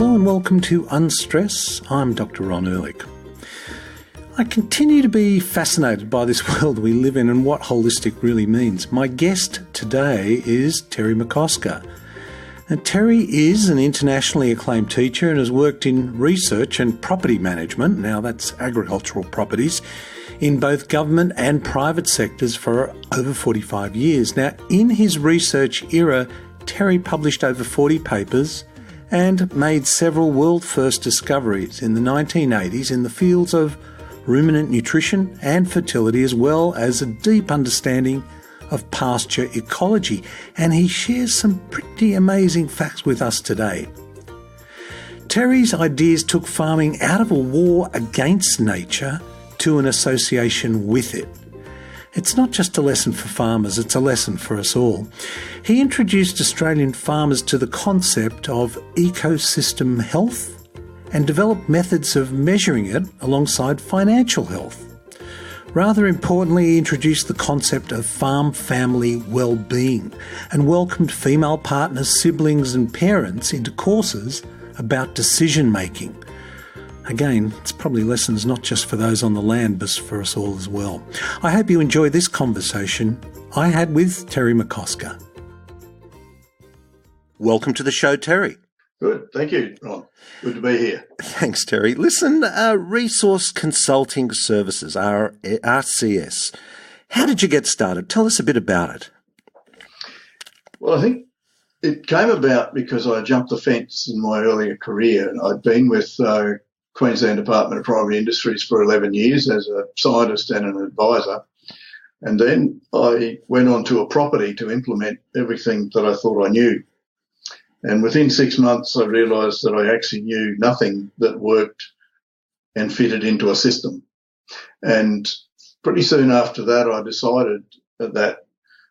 Hello and welcome to Unstress. I'm Dr Ron Ehrlich. I continue to be fascinated by this world we live in and what holistic really means. My guest today is Terry McCosker. And Terry is an internationally acclaimed teacher and has worked in research and property management, now that's agricultural properties, in both government and private sectors for over 45 years. Now, in his research era, Terry published over 40 papers and made several world-first discoveries in the 1980s in the fields of ruminant nutrition and fertility, as well as a deep understanding of pasture ecology. And he shares some pretty amazing facts with us today. Terry's ideas took farming out of a war against nature to an association with it. It's not just a lesson for farmers, it's a lesson for us all. He introduced Australian farmers to the concept of ecosystem health and developed methods of measuring it alongside financial health. Rather importantly, he introduced the concept of farm family well-being and welcomed female partners, siblings and parents into courses about decision-making. Again, it's probably lessons not just for those on the land, but for us all as well. I hope you enjoy this conversation I had with Terry McCosker. Welcome to the show, Terry. Good. Thank you, Ron. Good to be here. Thanks, Terry. Listen, Resource Consulting Services, RCS. How did you get started? Tell us a bit about it. Well, I think it came about because I jumped the fence in my earlier career. I'd been with Queensland Department of Primary Industries for 11 years as a scientist and an advisor. And then I went on to a property to implement everything that I thought I knew. And within 6 months, I realised that I actually knew nothing that worked and fitted into a system. And pretty soon after that, I decided that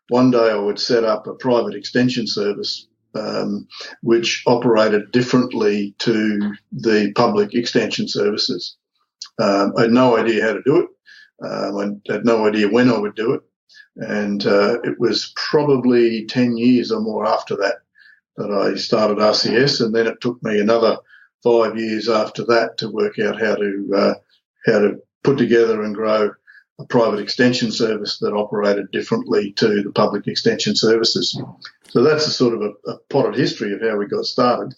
one day I would set up a private extension service which operated differently to the public extension services. I had no idea how to do it. I had no idea when I would do it. And it was probably 10 years or more after that I started RCS, and then it took me another 5 years after that to work out how to put together and grow a private extension service that operated differently to the public extension services. So that's a sort of a potted history of how we got started.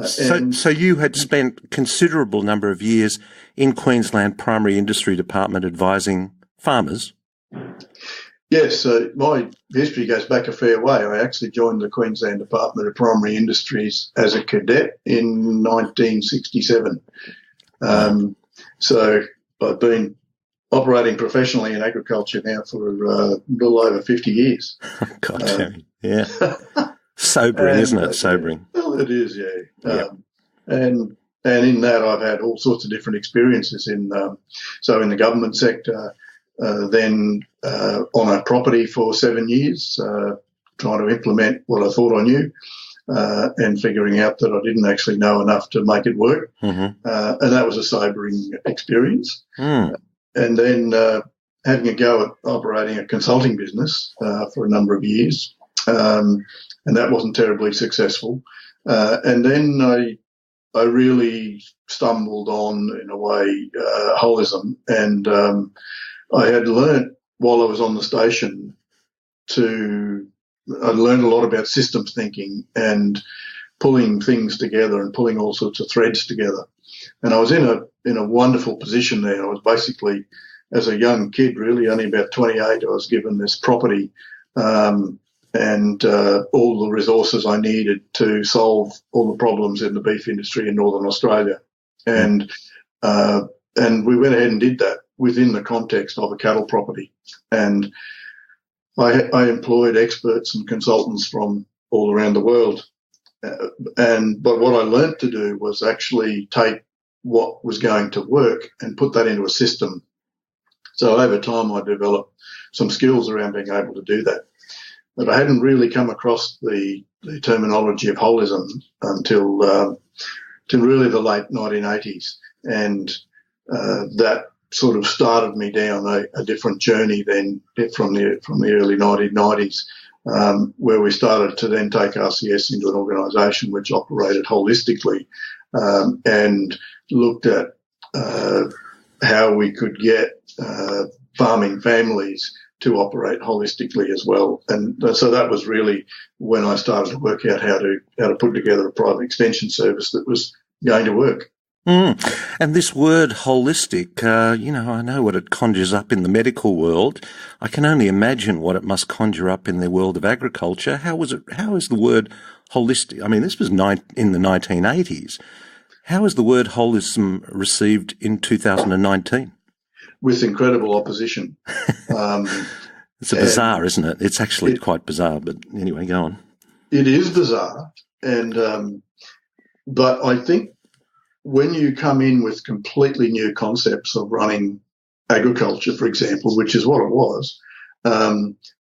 So you had spent a considerable number of years in Queensland Primary Industry Department advising farmers? Yes, my history goes back a fair way. I actually joined the Queensland Department of Primary Industries as a cadet in 1967. So I've been operating professionally in agriculture now for a little over 50 years. God, Terry. Yeah. Sobering, isn't it? Sobering. Well, it is, yeah. And in that I've had all sorts of different experiences in the government sector, then on a property for 7 years, trying to implement what I thought I knew, and figuring out that I didn't actually know enough to make it work. Mm-hmm. And that was a sobering experience. Mm. And then having a go at operating a consulting business for a number of years, and that wasn't terribly successful. And then I really stumbled on, in a way, Holism, and I had learnt while I was on the station I learned a lot about systems thinking and pulling things together and pulling all sorts of threads together. And I was in a wonderful position there. I was basically, as a young kid, really only about 28, I was given this property and all the resources I needed to solve all the problems in the beef industry in Northern Australia. And we went ahead and did that within the context of a cattle property. And I employed experts and consultants from all around the world. But what I learnt to do was actually take what was going to work and put that into a system. So over time, I developed some skills around being able to do that. But I hadn't really come across the terminology of holism until really the late 1980s. And that sort of started me down a different journey then from the early 1990s, where we started to then take RCS into an organisation which operated holistically and looked at how we could get farming families to operate holistically as well. And so that was really when I started to work out how to put together a private extension service that was going to work. And this word holistic, I know what it conjures up in the medical world. I can only imagine what it must conjure up in the world of agriculture. How is the word holistic? I mean, this was in the 1980s. How is the word holism received in 2019? With incredible opposition. It's bizarre, isn't it? It's actually quite bizarre, but anyway, go on. It is bizarre, but I think when you come in with completely new concepts of running agriculture, for example, which is what it was,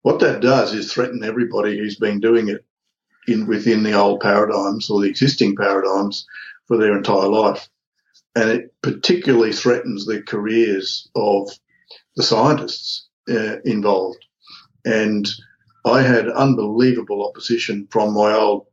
what that does is threaten everybody who's been doing it within the old paradigms or the existing paradigms for their entire life. And it particularly threatens the careers of the scientists involved. And I had unbelievable opposition from my old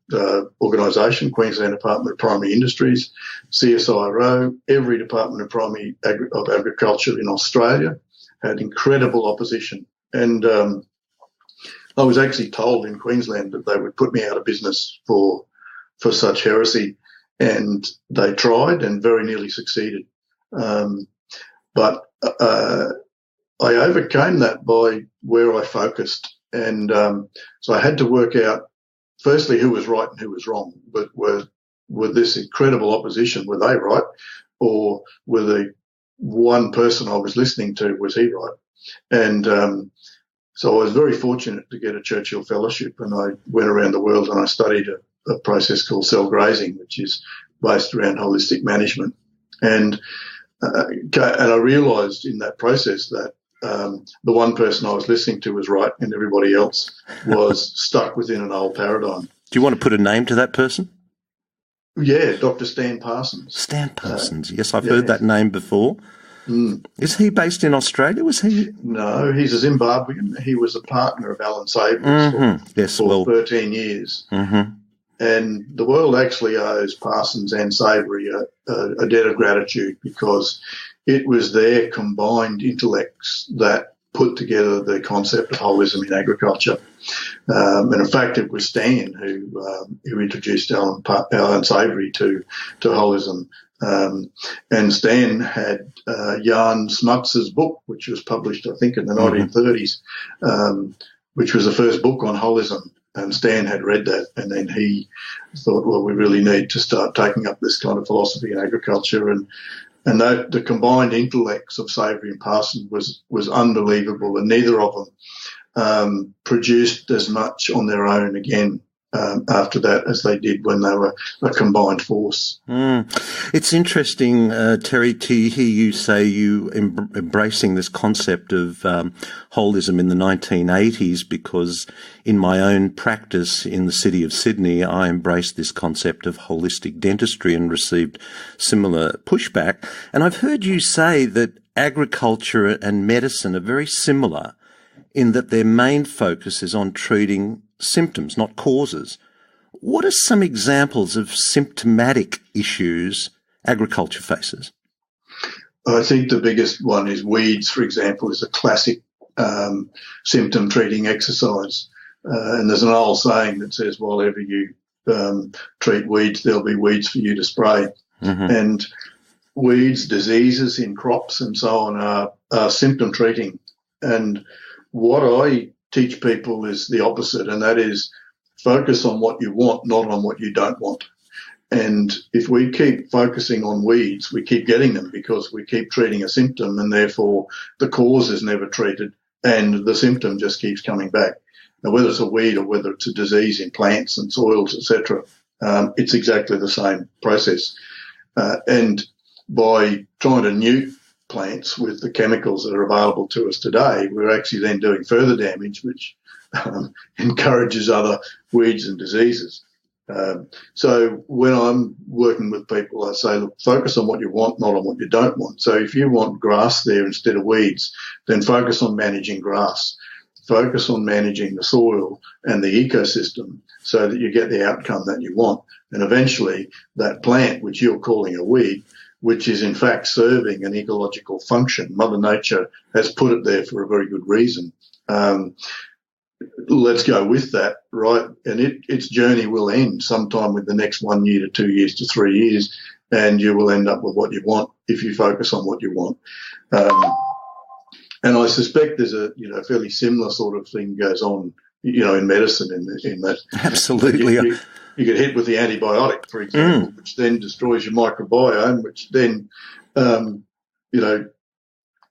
organisation, Queensland Department of Primary Industries, CSIRO, every Department of Agriculture in Australia had incredible opposition. And I was actually told in Queensland that they would put me out of business for such heresy. And they tried and very nearly succeeded. But I overcame that by where I focused. And so I had to work out, firstly, who was right and who was wrong. But with this incredible opposition, were they right? Or were the one person I was listening to, was he right? And so I was very fortunate to get a Churchill Fellowship, and I went around the world and I studied a process called cell grazing, which is based around holistic management. And I realised in that process that the one person I was listening to was right and everybody else was stuck within an old paradigm. Do you want to put a name to that person? Yeah, Dr. Stan Parsons. Stan Parsons. Yes, I've heard that name before. Is he based in Australia? Was he? No, he's a Zimbabwean. He was a partner of Alan Savory's for 13 years. Mm-hmm. And the world actually owes Parsons and Savory a debt of gratitude, because it was their combined intellects that put together the concept of holism in agriculture. And in fact, it was Stan who introduced Alan Savory to holism. And Stan had Jan Smuts's book, which was published, I think, in the 1930s, which was the first book on holism. And Stan had read that, and then he thought, well, we really need to start taking up this kind of philosophy in agriculture. And the combined intellects of Savory and Parsons was unbelievable, and neither of them produced as much on their own again after that as they did when they were a combined force. It's interesting, Terry, to hear you say you embracing this concept of holism in the 1980s, because in my own practice in the city of Sydney, I embraced this concept of holistic dentistry and received similar pushback. And I've heard you say that agriculture and medicine are very similar in that their main focus is on treating symptoms, not causes. What are some examples of symptomatic issues agriculture faces? I think the biggest one is weeds, for example, is a classic symptom treating exercise. And there's an old saying that says, while ever you treat weeds, there'll be weeds for you to spray. Mm-hmm. And weeds, diseases in crops and so on are symptom treating. And what I teach people is the opposite, and that is focus on what you want, not on what you don't want. And if we keep focusing on weeds, we keep getting them because we keep treating a symptom, and therefore the cause is never treated and the symptom just keeps coming back. Now, whether it's a weed or whether it's a disease in plants and soils, etc., it's exactly the same process. And by trying to nuke plants with the chemicals that are available to us today, we're actually then doing further damage, which encourages other weeds and diseases. So when I'm working with people, I say, look, focus on what you want, not on what you don't want. So if you want grass there instead of weeds, then focus on managing grass. focus on managing the soil and the ecosystem so that you get the outcome that you want. And eventually that plant, which you're calling a weed, which is in fact serving an ecological function, Mother Nature has put it there for a very good reason. Let's go with that, right? And its journey will end sometime with the next 1 year to 2 years to 3 years, and you will end up with what you want if you focus on what you want. And I suspect there's a fairly similar sort of thing goes on, in medicine in that. Absolutely. You get hit with the antibiotic, for example, which then destroys your microbiome, which then,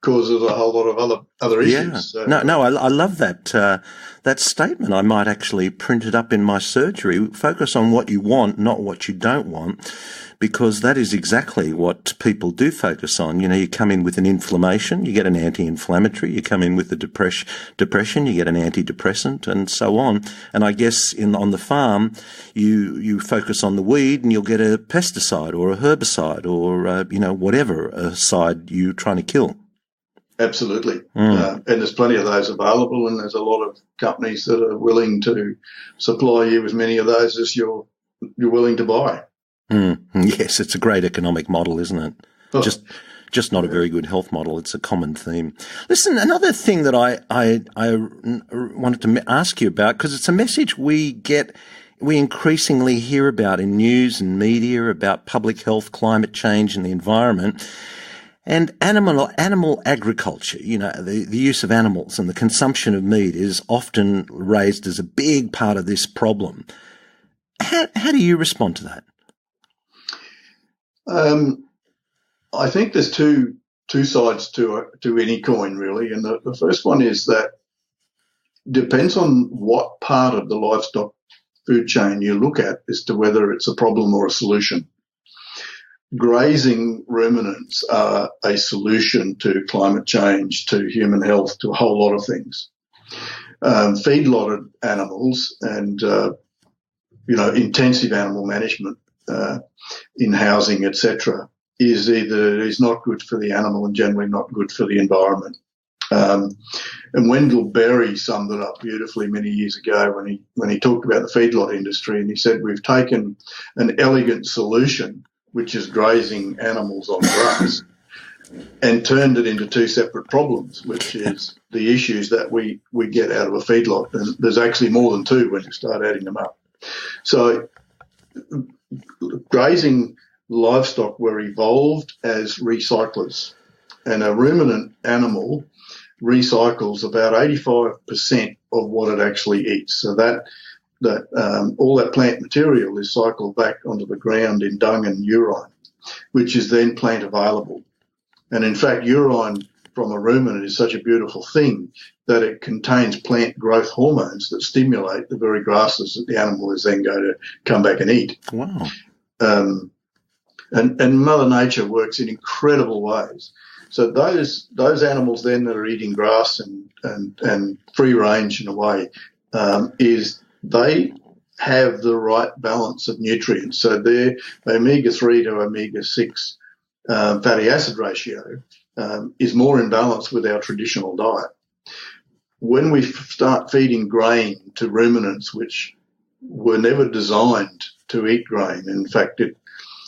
causes a whole lot of other issues. Yeah. So, No, I love that statement. I might actually print it up in my surgery. Focus on what you want, not what you don't want, because that is exactly what people do focus on. You come in with an inflammation, you get an anti-inflammatory. You come in with the depression, you get an antidepressant, and so on. And I guess on the farm, you focus on the weed, and you'll get a pesticide or a herbicide or whatever side you're trying to kill. Absolutely. And there's plenty of those available, and there's a lot of companies that are willing to supply you as many of those as you're willing to buy. Yes, it's a great economic model, isn't it? Oh. Just not a very good health model. It's a common theme. Listen, another thing that I wanted to ask you about, because it's a message we increasingly hear about in news and media about public health, climate change and the environment. And animal agriculture, the use of animals and the consumption of meat is often raised as a big part of this problem. How do you respond to that? I think there's two sides to any coin, really. And the first one is that depends on what part of the livestock food chain you look at as to whether it's a problem or a solution. Grazing ruminants are a solution to climate change, to human health, to a whole lot of things. Feedlotted animals and, intensive animal management in housing, etc., is not good for the animal and generally not good for the environment. And Wendell Berry summed it up beautifully many years ago when he talked about the feedlot industry, and he said, we've taken an elegant solution, which is grazing animals on grass, and turned it into two separate problems, which is the issues that we get out of a feedlot. And there's actually more than two when you start adding them up. So grazing livestock were evolved as recyclers, and a ruminant animal recycles about 85% of what it actually eats. So that all that plant material is cycled back onto the ground in dung and urine, which is then plant available. And in fact, urine from a ruminant is such a beautiful thing that it contains plant growth hormones that stimulate the very grasses that the animal is then going to come back and eat. Wow. And Mother Nature works in incredible ways. So those animals then that are eating grass and free range in a way is they have the right balance of nutrients. So their omega-3 to omega-6 fatty acid ratio is more in balance with our traditional diet. When we start feeding grain to ruminants, which were never designed to eat grain, in fact,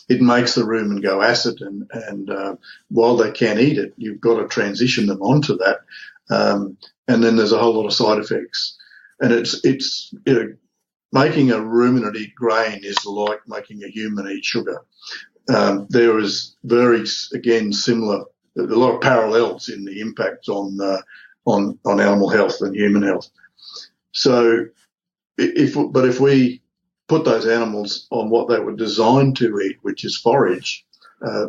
it makes the rumen go acid, and while they can eat it, you've got to transition them onto that, and then there's a whole lot of side effects. And it's making a ruminant eat grain is like making a human eat sugar. There is similar, a lot of parallels in the impact on animal health and human health. So, if we put those animals on what they were designed to eat, which is forage,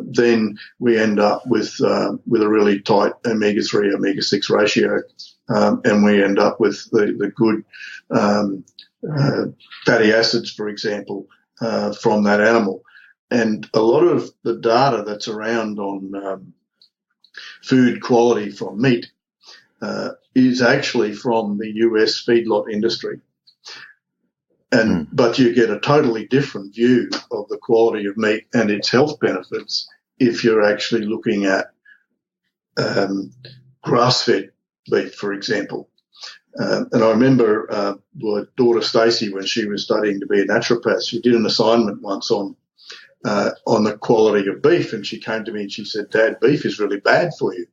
then we end up with a really tight omega-3, omega-6 ratio, and we end up with the good fatty acids, for example, from that animal. And a lot of the data that's around on food quality from meat is actually from the US feedlot industry. But you get a totally different view of the quality of meat and its health benefits if you're actually looking at grass-fed beef, for example. And I remember my daughter Stacey, when she was studying to be a naturopath, she did an assignment once on the quality of beef, and she came to me and she said, "Dad, beef is really bad for you."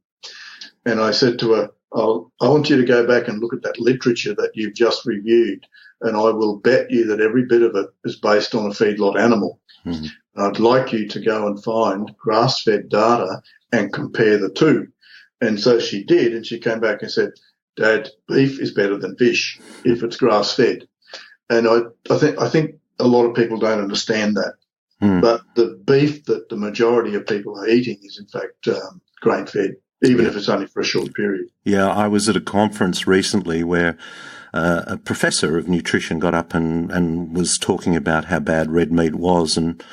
And I said to her, I want you to go back and look at that literature that you've just reviewed, and I will bet you that every bit of it is based on a feedlot animal. Mm-hmm. I'd like you to go and find grass-fed data and compare the two. And so she did, and she came back and said, "Dad, beef is better than fish if it's grass-fed." And I think a lot of people don't understand that. Mm. But the beef that the majority of people are eating is, in fact, grain-fed, even if it's only for a short period. Yeah, I was at a conference recently where a professor of nutrition got up and was talking about how bad red meat was, and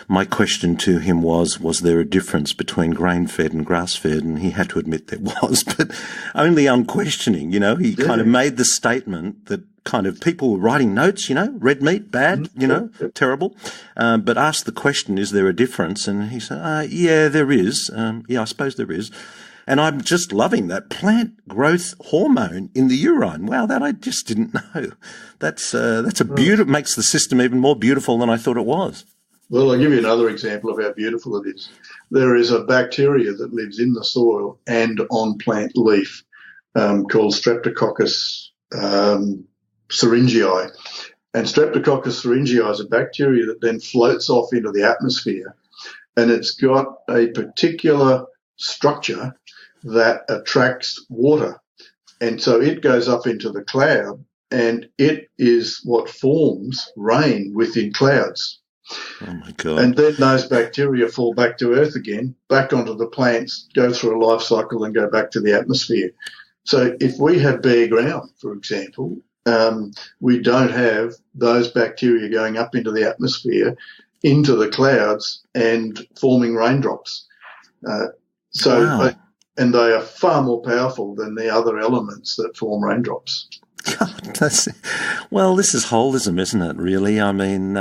my question to him was there a difference between grain-fed and grass-fed? And he had to admit there was, but only unquestioning, He kind of made the statement that kind of people were writing notes, red meat, bad, terrible, but asked the question, is there a difference? And he said, yeah, there is. I suppose there is. And I'm just loving that plant growth hormone in the urine. Wow, that I just didn't know. That's a beautiful, makes the system even more beautiful than I thought it was. Well, I'll give you another example of how beautiful it is. There is a bacteria that lives in the soil and on plant leaf called Streptococcus syringae. And Streptococcus syringae is a bacteria that then floats off into the atmosphere, and it's got a particular structure that attracts water. And so it goes up into the cloud, and it is what forms rain within clouds. Oh, my God. And then those bacteria fall back to Earth again, back onto the plants, go through a life cycle and go back to the atmosphere. So if we have bare ground, for example, we don't have those bacteria going up into the atmosphere, into the clouds and forming raindrops. Wow. And they are far more powerful than the other elements that form raindrops. Well, this is holism, isn't it, really? I mean,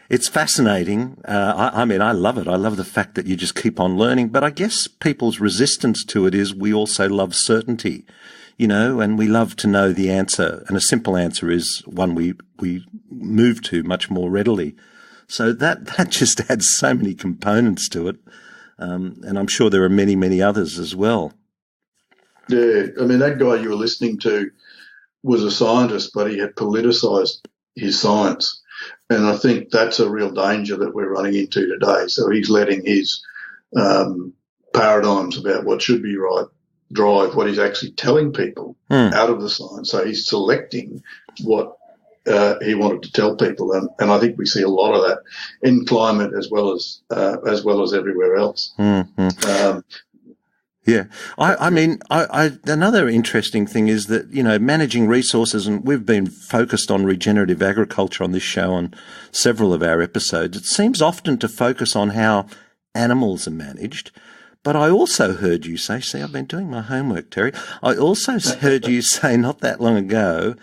it's fascinating. I love it. I love the fact that you just keep on learning. But I guess people's resistance to it is we also love certainty, and we love to know the answer. And a simple answer is one we move to much more readily. So that just adds so many components to it. And I'm sure there are many, many others as well. Yeah, I mean, that guy you were listening to was a scientist, but he had politicized his science. And I think that's a real danger that we're running into today. So he's letting his paradigms about what should be right drive what he's actually telling people out of the science. So he's selecting what he wanted to tell people, and I think we see a lot of that in climate as well as everywhere else. Mm-hmm. Yeah, I mean, another interesting thing is that managing resources, and we've been focused on regenerative agriculture on this show on several of our episodes. It seems often to focus on how animals are managed. But I also heard you say, I've been doing my homework, Terry. I also heard you say not that long ago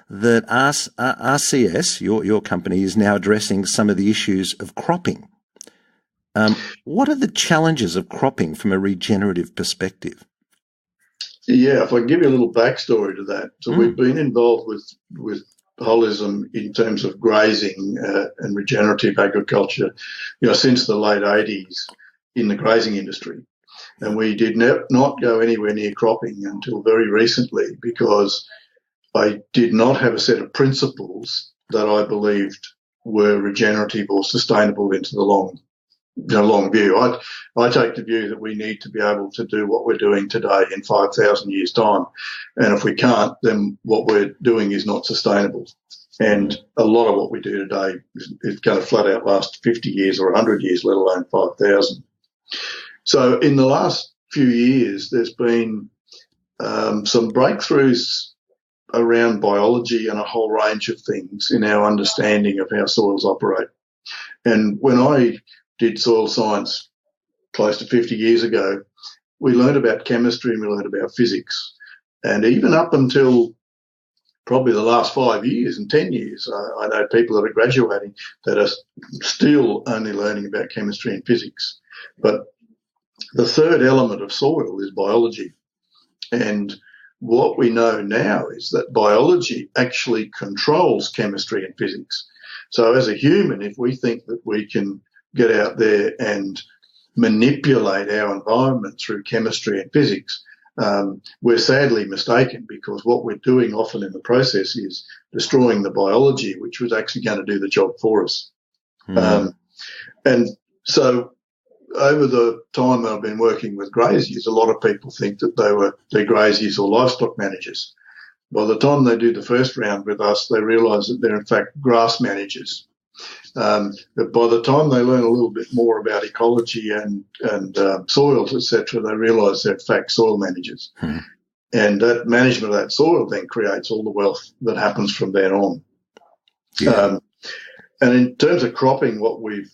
that RCS, your company, is now addressing some of the issues of cropping. What are the challenges of cropping from a regenerative perspective? Yeah, if I can give you a little backstory to that. So we've been involved with Holism in terms of grazing and regenerative agriculture, since the late 80s in the grazing industry. And we did not go anywhere near cropping until very recently, because I did not have a set of principles that I believed were regenerative or sustainable into the long view. I take the view that we need to be able to do what we're doing today in 5,000 years' time. And if we can't, then what we're doing is not sustainable. And a lot of what we do today is going to flat out last 50 years or 100 years, let alone 5,000. So in the last few years, there's been some breakthroughs around biology and a whole range of things in our understanding of how soils operate. And when I did soil science close to 50 years ago, we learned about chemistry and we learned about physics. And even up until probably the last 5 years and 10 years, I know people that are graduating that are still only learning about chemistry and physics. But the third element of soil is biology. And what we know now is that biology actually controls chemistry and physics. So as a human, if we think that we can get out there and manipulate our environment through chemistry and physics, we're sadly mistaken, because what we're doing often in the process is destroying the biology, which was actually going to do the job for us. And so over the time I've been working with graziers, a lot of people think that they're graziers or livestock managers. By the time they do the first round with us, they realise that they're in fact grass managers. But by the time they learn a little bit more about ecology and soils, etc., they realise they're in fact soil managers. And that management of that soil then creates all the wealth that happens from then on. Yeah. And in terms of cropping, what we've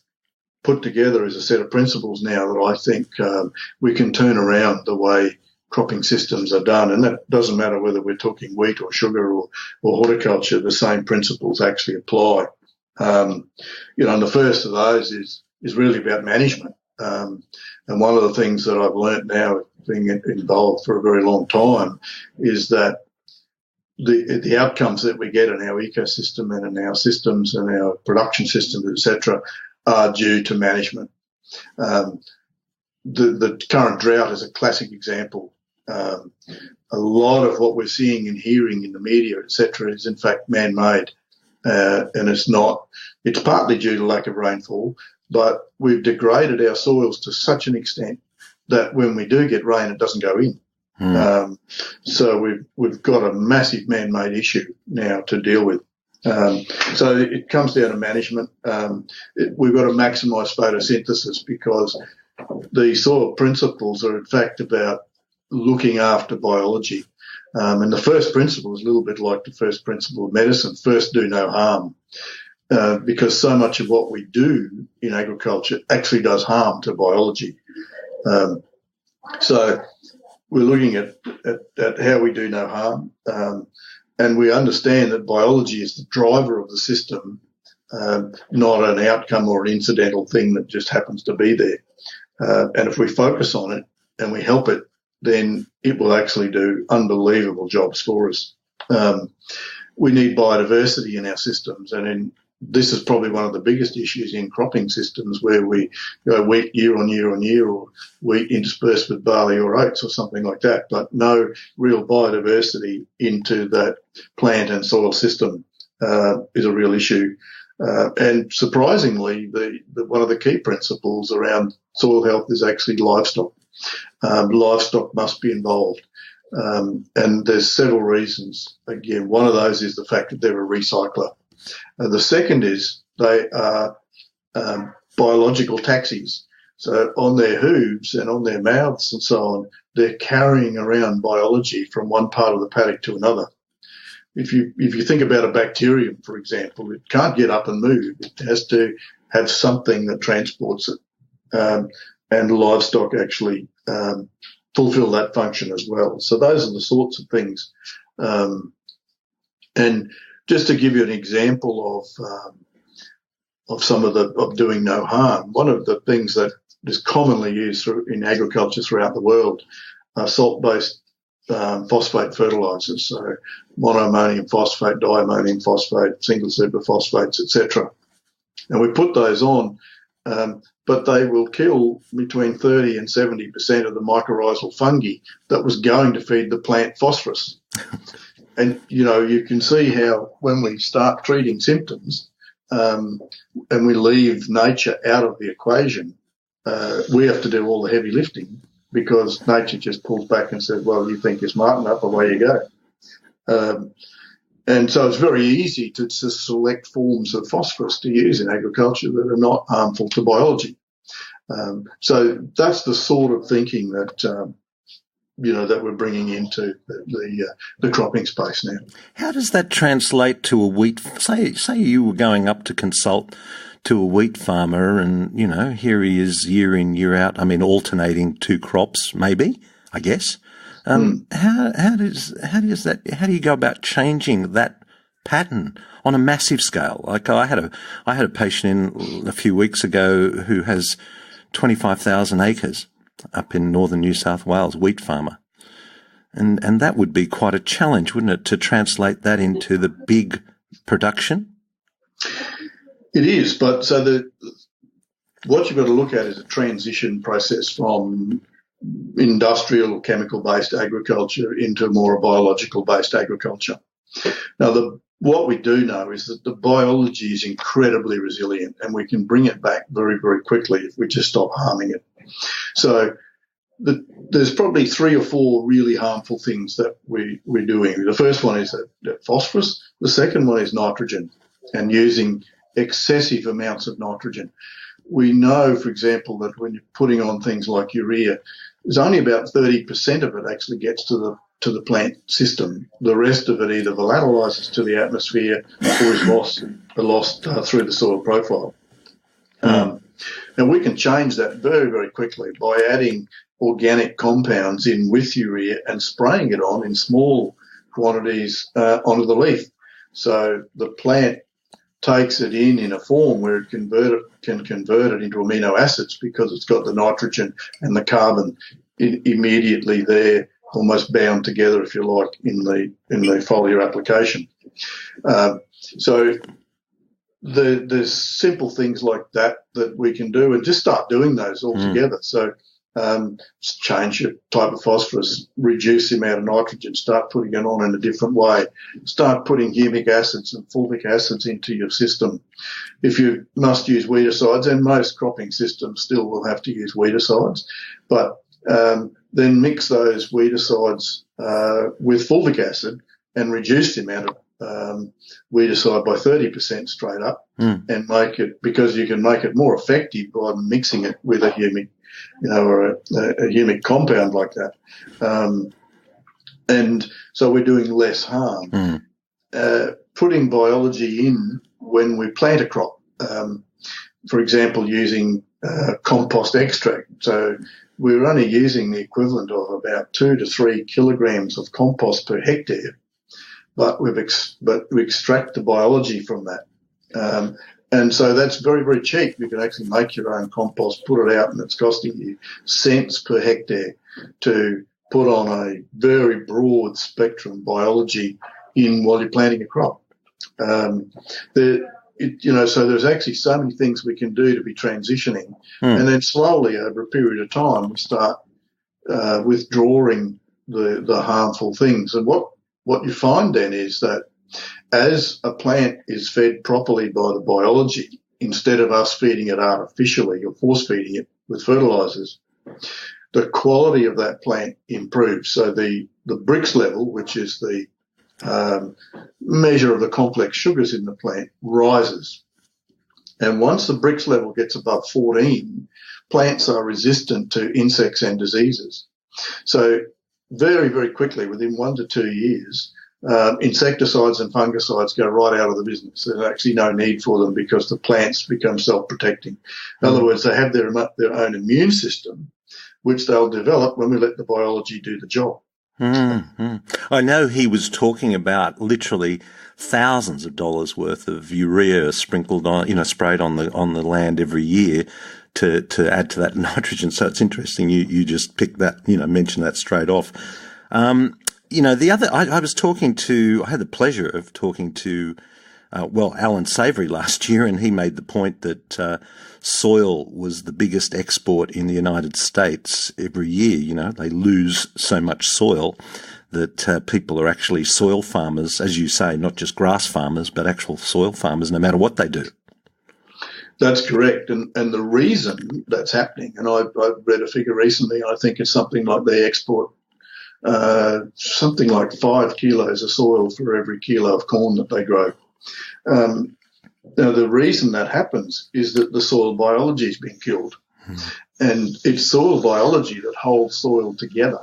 put together is a set of principles now that I think we can turn around the way cropping systems are done. And that doesn't matter whether we're talking wheat or sugar or horticulture, the same principles actually apply. And the first of those is really about management. And one of the things that I've learnt now, being involved for a very long time, is that the outcomes that we get in our ecosystem and in our systems and our production systems, etc., are due to management. The current drought is a classic example. A lot of what we're seeing and hearing in the media, etc., is in fact man-made. And it's partly due to lack of rainfall, but we've degraded our soils to such an extent that when we do get rain, it doesn't go in. So we've got a massive man-made issue now to deal with. So it comes down to management. We've got to maximise photosynthesis, because the soil principles are in fact about looking after biology. And the first principle is a little bit like the first principle of medicine: first, do no harm, because so much of what we do in agriculture actually does harm to biology. So we're looking at how we do no harm, and we understand that biology is the driver of the system, not an outcome or an incidental thing that just happens to be there. And if we focus on it and we help it, then it will actually do unbelievable jobs for us. We need biodiversity in our systems, and this is probably one of the biggest issues in cropping systems, where we go wheat year on year on year, or wheat interspersed with barley or oats or something like that, but no real biodiversity into that plant and soil system is a real issue. And surprisingly, one of the key principles around soil health is actually livestock. Livestock must be involved. And there's several reasons. Again, one of those is the fact that they're a recycler. The second is they are biological taxis. So on their hooves and on their mouths and so on, they're carrying around biology from one part of the paddock to another. If you think about a bacterium, for example, it can't get up and move. It has to have something that transports it. And livestock actually fulfill that function as well. So those are the sorts of things. And just to give you an example of some of doing no harm, one of the things that is commonly used in agriculture throughout the world are salt-based phosphate fertilisers, so monoammonium phosphate, diammonium phosphate, single superphosphates, etc. And we put those on, but they will kill between 30 and 70% of the mycorrhizal fungi that was going to feed the plant phosphorus. And, you can see how when we start treating symptoms and we leave nature out of the equation, we have to do all the heavy lifting, because nature just pulls back and says, well, you think you're smart enough, away you go. And so it's very easy to select forms of phosphorus to use in agriculture that are not harmful to biology. So that's the sort of thinking that that we're bringing into the cropping space now. How does that translate to a wheat? Say you were going up to consult to a wheat farmer, and here he is year in, year out. I mean, alternating two crops, maybe, I guess. How do you go about changing that pattern on a massive scale? Like I had a patient in a few weeks ago who has 25,000 acres up in northern New South Wales, wheat farmer. And that would be quite a challenge, wouldn't it, to translate that into the big production? It is, but what you've got to look at is a transition process from industrial chemical-based agriculture into more biological-based agriculture. Now, what we do know is that the biology is incredibly resilient, and we can bring it back very, very quickly if we just stop harming it. So there's probably 3 or 4 really harmful things that we're doing. The first one is that phosphorus. The second one is nitrogen, and using excessive amounts of nitrogen. We know, for example, that when you're putting on things like urea, there's only about 30% of it actually gets to the plant system. The rest of it either volatilizes to the atmosphere or is lost through the soil profile. And we can change that very, very quickly by adding organic compounds in with urea and spraying it on in small quantities onto the leaf. So the plant takes it in a form where it can convert it into amino acids because it's got the nitrogen and the carbon immediately there, almost bound together, if you like, in the foliar application. So there's simple things like that we can do, and just start doing those altogether. So change your type of phosphorus, reduce the amount of nitrogen, start putting it on in a different way, start putting humic acids and fulvic acids into your system. If you must use weedicides, and most cropping systems still will have to use weedicides, but then mix those weedicides with fulvic acid and reduce the amount of weedicide by 30% straight up, and make it, because you can make it more effective by mixing it with a humic, or a humic compound like that. And so we're doing less harm. Putting biology in when we plant a crop, for example, using compost extract. So we're only using the equivalent of about 2 to 3 kilograms of compost per hectare, but we extract the biology from that. And so that's very, very cheap. You can actually make your own compost, put it out, and it's costing you cents per hectare to put on a very broad spectrum biology in while you're planting a crop. So there's actually so many things we can do to be transitioning, and then slowly over a period of time we start withdrawing the harmful things. And what you find then is that as a plant is fed properly by the biology, instead of us feeding it artificially or force feeding it with fertilizers, the quality of that plant improves. So the Brix level, which is the measure of the complex sugars in the plant, rises. And once the Brix level gets above 14, plants are resistant to insects and diseases. So very, very quickly, within 1 to 2 years, insecticides and fungicides go right out of the business. There's actually no need for them because the plants become self-protecting. In other words, they have their own immune system, which they'll develop when we let the biology do the job. I know he was talking about literally thousands of dollars worth of urea sprinkled on, sprayed on the land every year to add to that nitrogen. So it's interesting you just picked that, mentioned that straight off. The other, I had the pleasure of talking to, Alan Savory last year, and he made the point that soil was the biggest export in the United States every year. They lose so much soil that people are actually soil farmers, as you say, not just grass farmers, but actual soil farmers, no matter what they do. That's correct. And the reason that's happening, and I've read a figure recently, I think it's something like they export something like 5 kilos of soil for every kilo of corn that they grow. Now, the reason that happens is that the soil biology is being killed. And it's soil biology that holds soil together.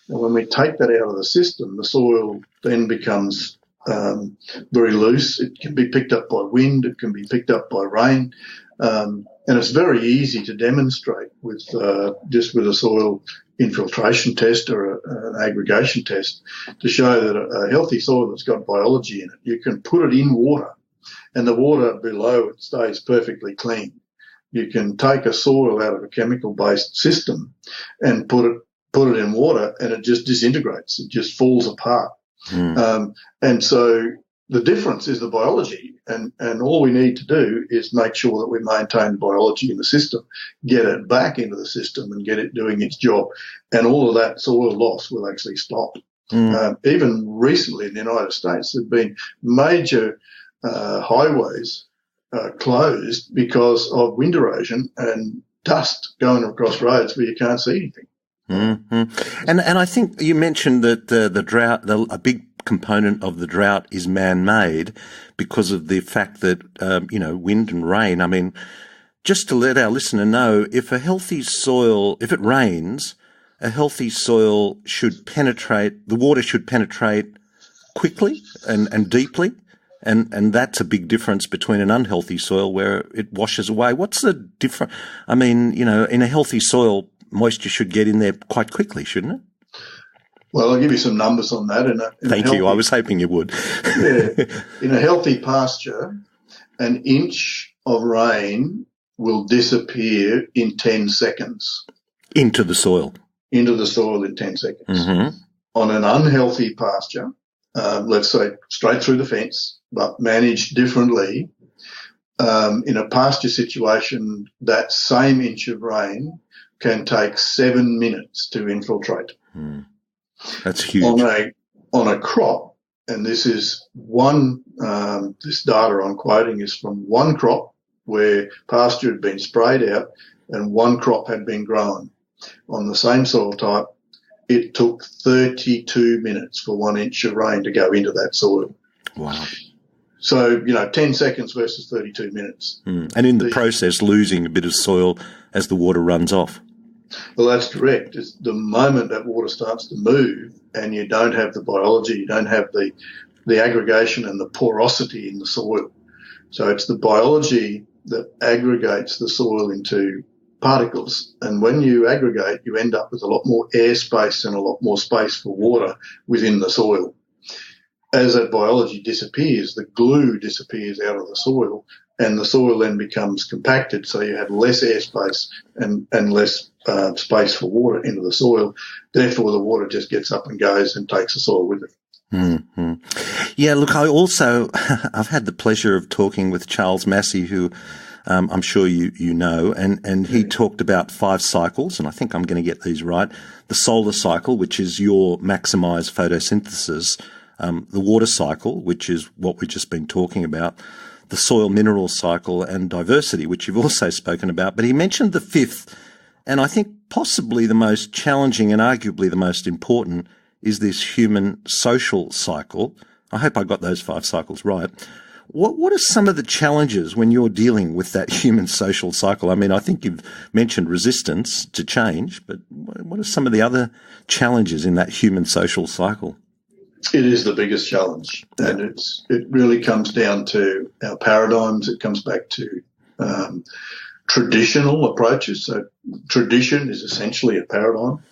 And when we take that out of the system, the soil then becomes very loose. It can be picked up by wind. It can be picked up by rain. And it's very easy to demonstrate with just with a soil infiltration test or an aggregation test to show that a healthy soil that's got biology in it, you can put it in water and the water below it stays perfectly clean. You can take a soil out of a chemical-based system and put it put it in water, and it just disintegrates. It just falls apart. And so the difference is the biology, and all we need to do is make sure that we maintain biology in the system, get it back into the system and get it doing its job. And all of that soil loss will actually stop. Even recently in the United States, there have been major highways closed because of wind erosion and dust going across roads where you can't see anything. And I think you mentioned that the drought, a big component of the drought is man-made because of the fact that, wind and rain. I mean, just to let our listener know, if it rains, a healthy soil the water should penetrate quickly and deeply. And that's a big difference between an unhealthy soil where it washes away. What's the difference? I mean, in a healthy soil, moisture should get in there quite quickly, shouldn't it? Well, I'll give you some numbers on that. Thank you. I was hoping you would. In a healthy pasture, an inch of rain will disappear in 10 seconds. Into the soil? Into the soil in 10 seconds. On an unhealthy pasture, let's say straight through the fence, but managed differently, in a pasture situation, that same inch of rain can take 7 minutes to infiltrate. That's huge. On a crop, and this is this data I'm quoting is from one crop where pasture had been sprayed out and one crop had been grown on the same soil type. It took 32 minutes for 1 inch of rain to go into that soil. Wow. So, 10 seconds versus 32 minutes. And in the process, losing a bit of soil as the water runs off. Well, that's correct. It's the moment that water starts to move and you don't have the biology, you don't have the aggregation and the porosity in the soil. So it's the biology that aggregates the soil into particles. And when you aggregate, you end up with a lot more airspace and a lot more space for water within the soil. As that biology disappears, the glue disappears out of the soil and the soil then becomes compacted, so you have less airspace and less space for water into the soil. Therefore, the water just gets up and goes and takes the soil with it. Yeah, look, I've had the pleasure of talking with Charles Massey, who I'm sure you know, and he talked about 5 cycles, and I think I'm going to get these right. The solar cycle, which is your maximise photosynthesis, the water cycle, which is what we've just been talking about, the soil mineral cycle, and diversity, which you've also spoken about. But he mentioned the 5th, and I think possibly the most challenging and arguably the most important is this human social cycle. I hope I got those 5 cycles right. What are some of the challenges when you're dealing with that human social cycle? I mean, I think you've mentioned resistance to change, but what are some of the other challenges in that human social cycle? It is the biggest challenge, and it really comes down to our paradigms. It comes back to traditional approaches. So tradition is essentially a paradigm.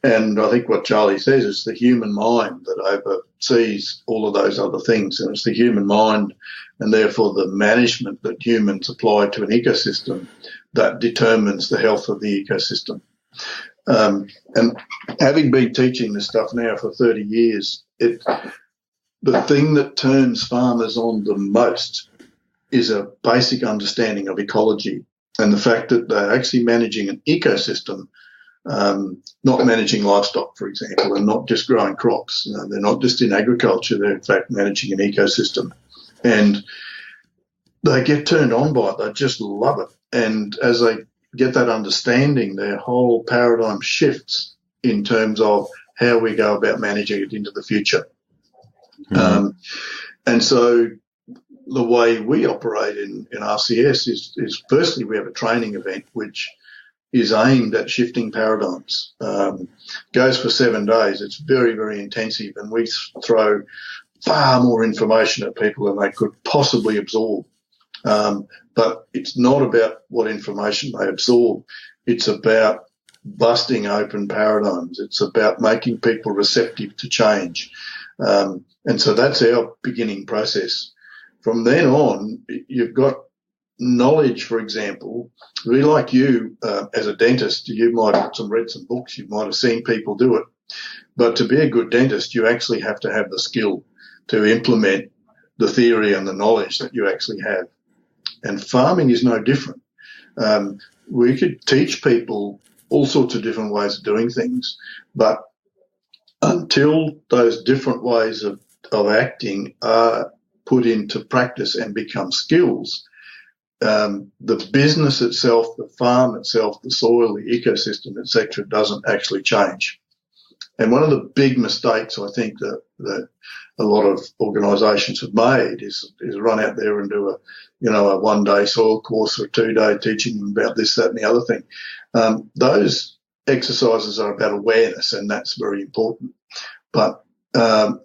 And I think what Charlie says is the human mind that oversees all of those other things, and it's the human mind and therefore the management that humans apply to an ecosystem that determines the health of the ecosystem. And having been teaching this stuff now for 30 years, the thing that turns farmers on the most is a basic understanding of ecology and the fact that they're actually managing an ecosystem, not managing livestock, for example, and not just growing crops. They're not just in agriculture, they're in fact managing an ecosystem. And they get turned on by it, they just love it. And as they get that understanding, their whole paradigm shifts in terms of how we go about managing it into the future. And so the way we operate in RCS is firstly we have a training event which is aimed at shifting paradigms. Goes for 7 days. It's very, very intensive, and we throw far more information at people than they could possibly absorb. But it's not about what information they absorb. It's about busting open paradigms. It's about making people receptive to change. And so that's our beginning process. From then on, you've got knowledge, for example, we like you as a dentist, you might have read some books, you might have seen people do it. But to be a good dentist, you actually have to have the skill to implement the theory and the knowledge that you actually have. And farming is no different. We could teach people all sorts of different ways of doing things, but until those different ways of acting are put into practice and become skills, the business itself, the farm itself, the soil, the ecosystem, etc., doesn't actually change. And one of the big mistakes I think that a lot of organisations have made is run out there and do a one-day soil course or a 2-day teaching them about this, that, and the other thing. Those exercises are about awareness, and that's very important. But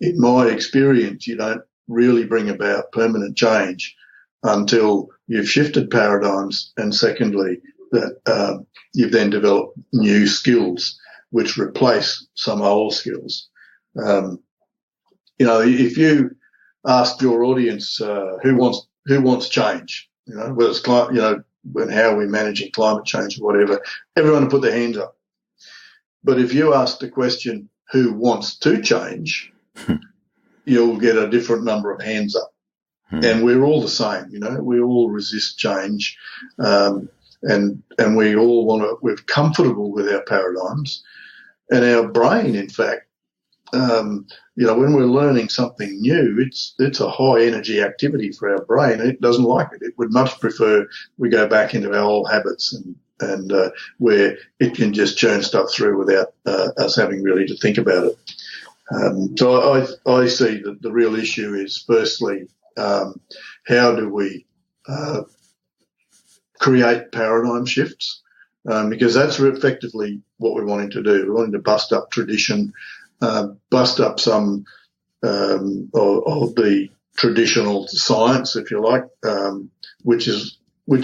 in my experience, you don't really bring about permanent change until you've shifted paradigms, and secondly, that you've then developed new skills which replace some old skills. If you ask your audience who wants change, whether it's and how are we managing climate change or whatever, everyone will put their hands up. But if you ask the question, who wants to change, you'll get a different number of hands up. And we're all the same, we all resist change, and we all we're comfortable with our paradigms. And our brain, in fact, when we're learning something new, it's a high energy activity for our brain. It doesn't like it. It would much prefer we go back into our old habits and where it can just churn stuff through without us having really to think about it. So I see that the real issue is, firstly, how do we create paradigm shifts? Because that's effectively what we're wanting to do. We're wanting to bust up tradition, bust up some of the traditional science, if you like, which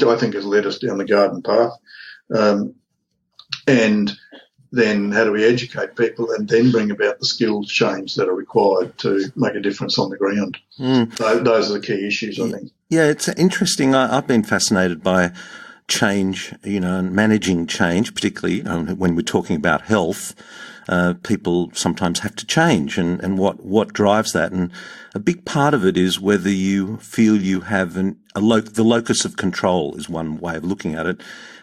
I think has led us down the garden path. And then how do we educate people and then bring about the skills change that are required to make a difference on the ground? Those are the key issues, I think. Yeah, it's interesting. I've been fascinated by change, and managing change, particularly when we're talking about health. People sometimes have to change, and what drives that. And a big part of it is whether you feel you have the locus of control is one way of looking at it.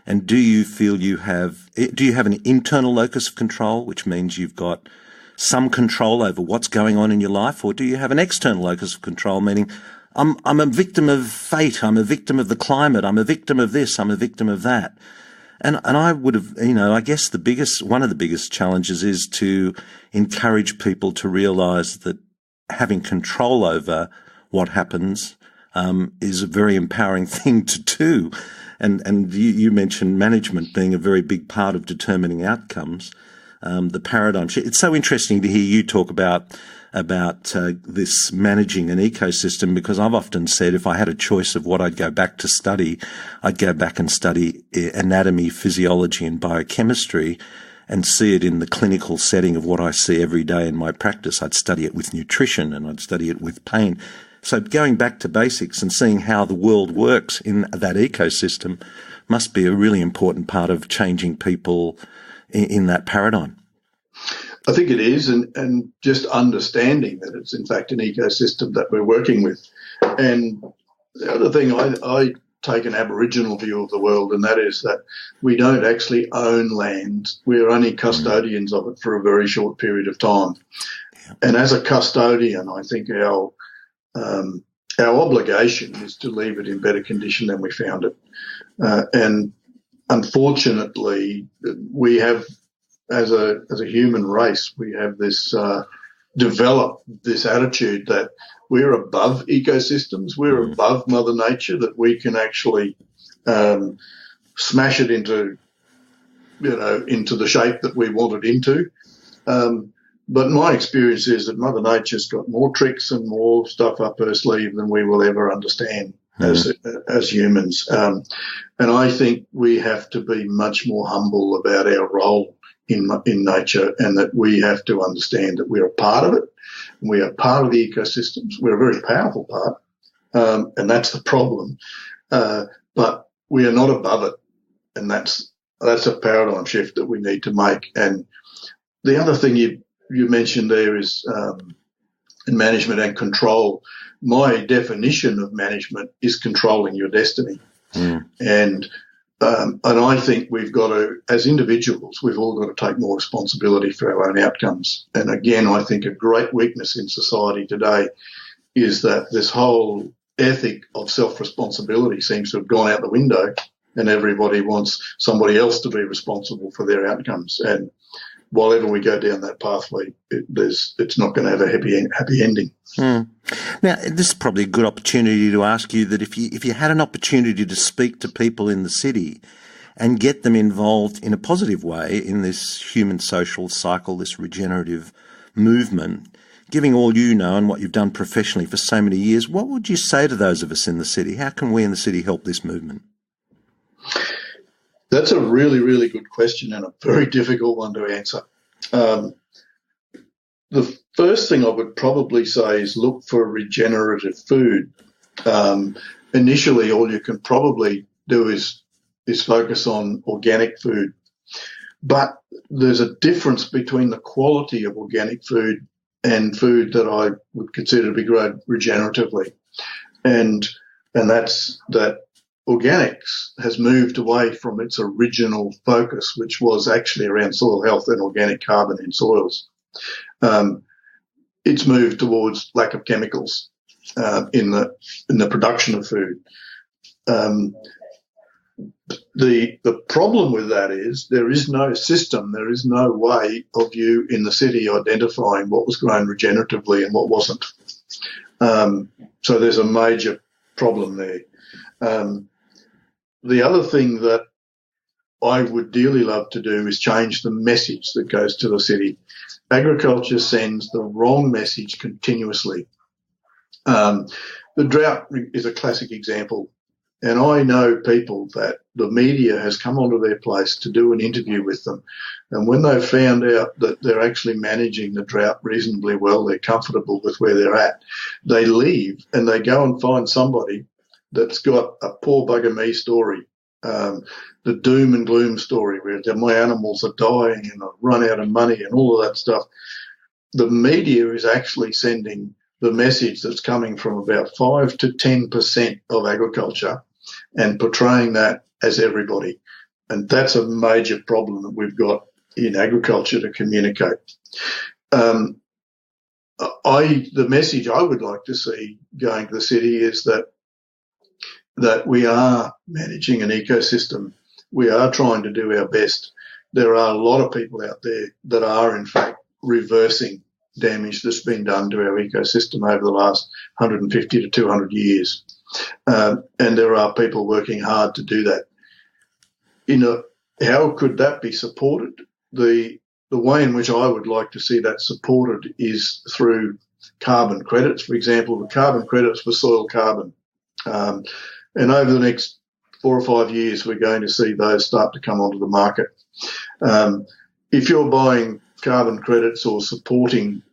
And do you have an internal locus of control, which means you've got some control over what's going on in your life, or do you have an external locus of control, meaning I'm a victim of fate, I'm a victim of the climate, I'm a victim of this, I'm a victim of that. And I would have, I guess one of the biggest challenges is to encourage people to realise that having control over what happens is a very empowering thing to do. And you mentioned management being a very big part of determining outcomes. The paradigm shift. It's so interesting to hear you talk about this managing an ecosystem, because I've often said if I had a choice of what I'd go back to study, I'd go back and study anatomy, physiology and biochemistry and see it in the clinical setting of what I see every day in my practice. I'd study it with nutrition and I'd study it with pain. So going back to basics and seeing how the world works in that ecosystem must be a really important part of changing people in that paradigm. I think it is, and just understanding that it's in fact an ecosystem that we're working with. And the other thing, I take an Aboriginal view of the world, and that is that we don't actually own land. We're only custodians of it for a very short period of time. Yeah. And as a custodian, I think our obligation is to leave it in better condition than we found it. And unfortunately, we have, as a human race, we have this developed this attitude that we're above ecosystems, we're above Mother Nature, that we can actually smash it into the shape that we want it into. But my experience is that Mother Nature's got more tricks and more stuff up her sleeve than we will ever understand as humans. And I think we have to be much more humble about our role in nature, and that we have to understand that we're a part of it. We are part of the ecosystems. We're a very powerful part, and that's the problem. but we are not above it, and that's a paradigm shift that we need to make. And the other thing you mentioned there is in management and control. My definition of management is controlling your destiny, and I think we've got to, as individuals, we've all got to take more responsibility for our own outcomes. And again, I think a great weakness in society today is that this whole ethic of self-responsibility seems to have gone out the window, and everybody wants somebody else to be responsible for their outcomes. And while ever we go down that pathway, it's not going to have a happy ending. Now, this is probably a good opportunity to ask you that if you had an opportunity to speak to people in the city and get them involved in a positive way in this human social cycle, this regenerative movement, giving all you know and what you've done professionally for so many years, what would you say to those of us in the city? How can we in the city help this movement? That's a really, really good question and a very difficult one to answer. The first thing I would probably say is look for regenerative food. Initially, all you can probably do is focus on organic food. But there's a difference between the quality of organic food and food that I would consider to be grown regeneratively. And that's that organics has moved away from its original focus, which was actually around soil health and organic carbon in soils. It's moved towards lack of chemicals in the production of food. The problem with that is there is no system, there is no way of you in the city identifying what was grown regeneratively and what wasn't. So there's a major problem there. The other thing that I would dearly love to do is change the message that goes to the city. Agriculture sends the wrong message continuously. The drought is a classic example. And I know people that the media has come onto their place to do an interview with them. And when they've found out that they're actually managing the drought reasonably well, they're comfortable with where they're at, they leave and they go and find somebody that's got a poor bugger me story, the doom and gloom story where my animals are dying and I've run out of money and all of that stuff. The media is actually sending the message that's coming from about 5 to 10% of agriculture and portraying that as everybody. And that's a major problem that we've got in agriculture to communicate. The message I would like to see going to the city is that we are managing an ecosystem. We are trying to do our best. There are a lot of people out there that are, in fact, reversing damage that's been done to our ecosystem over the last 150 to 200 years. And there are people working hard to do that. How could that be supported? The way in which I would like to see that supported is through carbon credits. For example, the carbon credits for soil carbon. And over the next 4 or 5 years, we're going to see those start to come onto the market. If you're buying carbon credits or supporting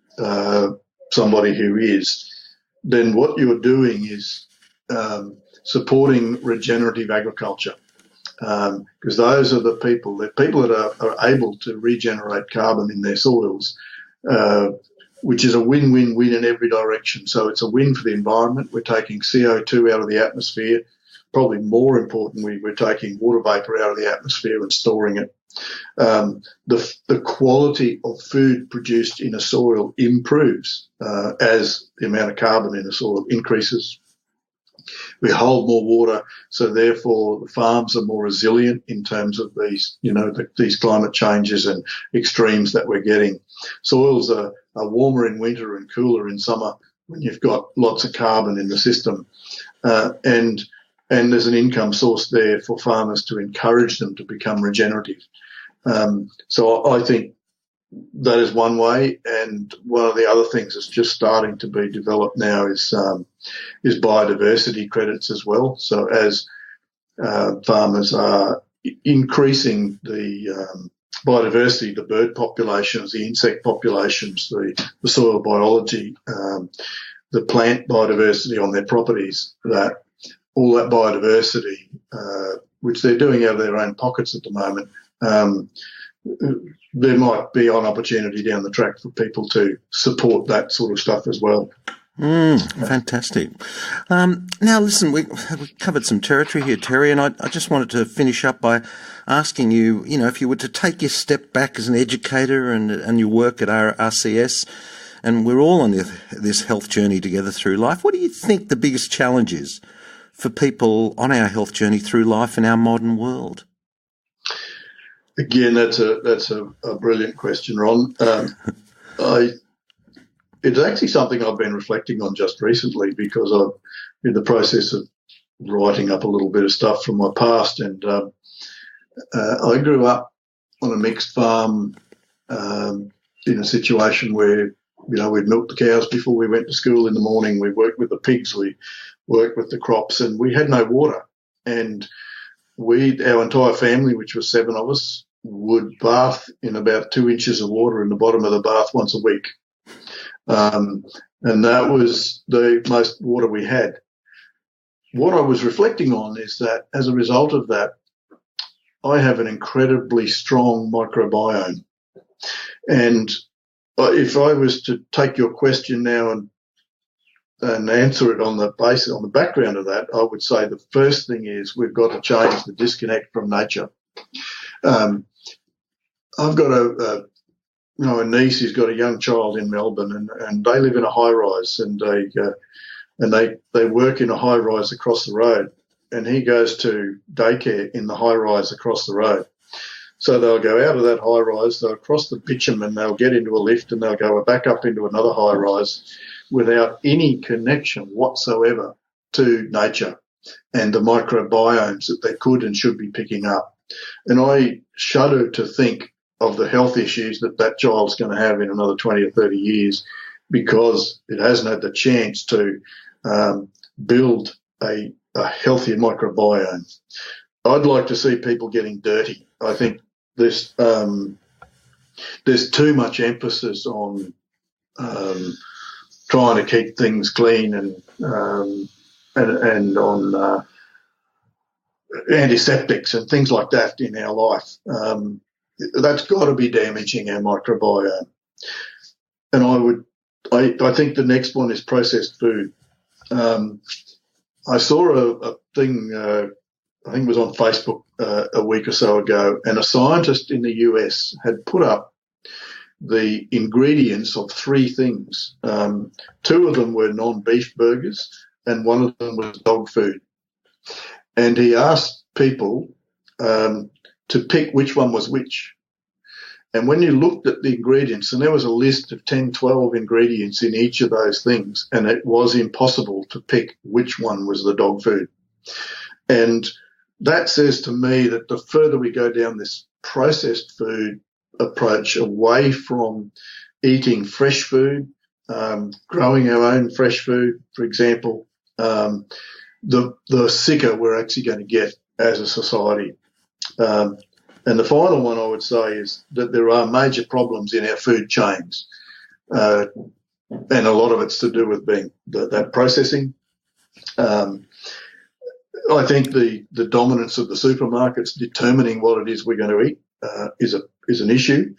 somebody who is, then what you're doing is supporting regenerative agriculture, because those are the people that are able to regenerate carbon in their soils, which is a win-win-win in every direction. So it's a win for the environment. We're taking CO2 out of the atmosphere. Probably more importantly, we're taking water vapour out of the atmosphere and storing it. The quality of food produced in a soil improves as the amount of carbon in the soil increases. We hold more water, so therefore the farms are more resilient in terms of these, these climate changes and extremes that we're getting. Soils are warmer in winter and cooler in summer when you've got lots of carbon in the system, and there's an income source there for farmers to encourage them to become regenerative. So I think that is one way, and one of the other things that's just starting to be developed now is biodiversity credits as well. So as farmers are increasing the biodiversity, the bird populations, the insect populations, the soil biology, the plant biodiversity on their properties, that all that biodiversity, which they're doing out of their own pockets at the moment, there might be an opportunity down the track for people to support that sort of stuff as well. Fantastic. Now, listen, we covered some territory here, Terry, and I just wanted to finish up by asking you, if you were to take your step back as an educator and your work at RCS, and we're all on this health journey together through life, what do you think the biggest challenge is for people on our health journey through life in our modern world? Again, that's a brilliant question, Ron. It's actually something I've been reflecting on just recently, because I'm in the process of writing up a little bit of stuff from my past. And I grew up on a mixed farm in a situation where, we'd milk the cows before we went to school in the morning. We worked with the pigs, we worked with the crops, and we had no water. And our entire family, which was 7 of us, would bath in about 2 inches of water in the bottom of the bath once a week. And that was the most water we had. What I was reflecting on is that as a result of that, I have an incredibly strong microbiome. And if I was to take your question now and answer it on the background of that, I would say the first thing is we've got to change the disconnect from nature. I've got a niece who's got a young child in Melbourne, and they live in a high rise, and they work in a high rise across the road, and he goes to daycare in the high rise across the road. So they'll go out of that high rise, they'll cross the bitumen, they'll get into a lift, and they'll go back up into another high rise without any connection whatsoever to nature and the microbiomes that they could and should be picking up. And I shudder to think of the health issues that child's going to have in another 20 or 30 years, because it hasn't had the chance to build a healthier microbiome. I'd like to see people getting dirty. I think there's too much emphasis on trying to keep things clean and on antiseptics and things like that in our life. That's got to be damaging our microbiome. And I think the next one is processed food. I saw a thing, I think it was on Facebook a week or so ago, and a scientist in the US had put up the ingredients of 3 things. 2 of them were non-beef burgers, and 1 of them was dog food. And he asked people to pick which one was which. And when you looked at the ingredients, and there was a list of 10, 12 ingredients in each of those things, and it was impossible to pick which one was the dog food. And that says to me that the further we go down this processed food approach, away from eating fresh food, growing our own fresh food, for example, the sicker we're actually going to get as a society. And the final one I would say is that there are major problems in our food chains, and a lot of it's to do with that processing. I think the dominance of the supermarkets determining what it is we're going to eat is an issue,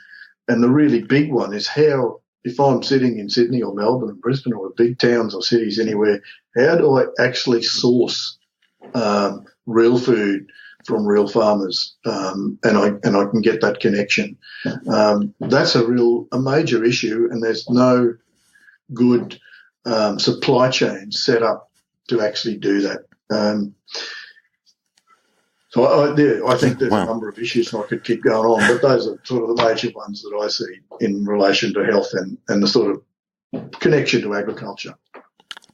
and the really big one is how, if I'm sitting in Sydney or Melbourne or Brisbane or big towns or cities anywhere, how do I actually source real food from real farmers, and I can get that connection. That's a major issue, and there's no good supply chain set up to actually do that. So I think there's a number of issues, and I could keep going on, but those are sort of the major ones that I see in relation to health and the sort of connection to agriculture.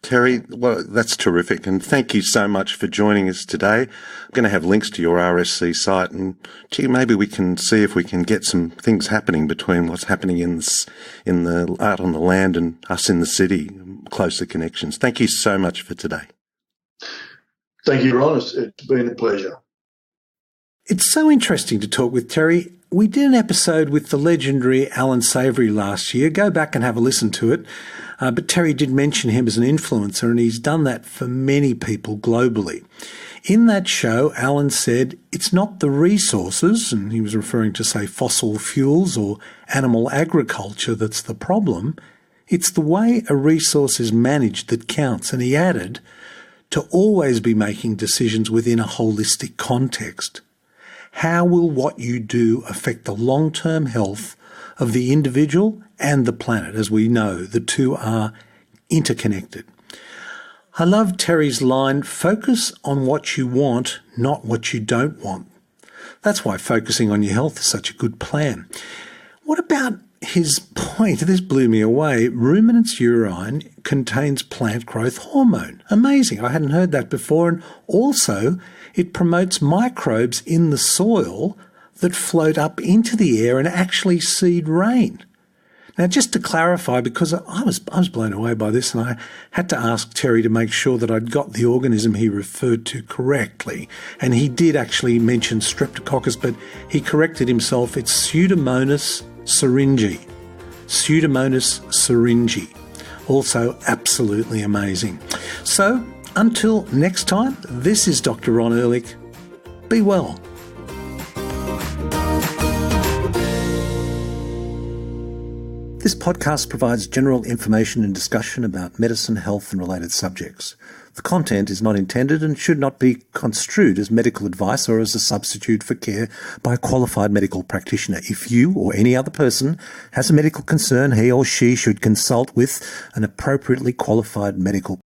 Terry, well, that's terrific, and thank you so much for joining us today. I'm going to have links to your RSC site, and maybe we can see if we can get some things happening between what's happening in the out on the land and us in the city, closer connections. Thank you so much for today. Thank you, Ron. It's been a pleasure. It's so interesting to talk with Terry. we did an episode with the legendary Alan Savory last year. Go back and have a listen to it. But Terry did mention him as an influencer, and he's done that for many people globally. In that show, Alan said it's not the resources, and he was referring to, say, fossil fuels or animal agriculture that's the problem. It's the way a resource is managed that counts. And he added to always be making decisions within a holistic context. How will what you do affect the long-term health of the individual and the planet? As we know, the two are interconnected. I love Terry's line, focus on what you want, not what you don't want. That's why focusing on your health is such a good plan. What about his point? This blew me away. Ruminants' urine contains plant growth hormone. Amazing. I hadn't heard that before. And also, it promotes microbes in the soil that float up into the air and actually seed rain. Now, just to clarify, because I was blown away by this, and I had to ask Terry to make sure that I'd got the organism he referred to correctly. And he did actually mention Streptococcus, but he corrected himself. It's Pseudomonas syringae. Pseudomonas syringae. Also absolutely amazing. So, until next time, this is Dr. Ron Ehrlich. Be well. This podcast provides general information and discussion about medicine, health and related subjects. The content is not intended and should not be construed as medical advice or as a substitute for care by a qualified medical practitioner. If you or any other person has a medical concern, he or she should consult with an appropriately qualified medical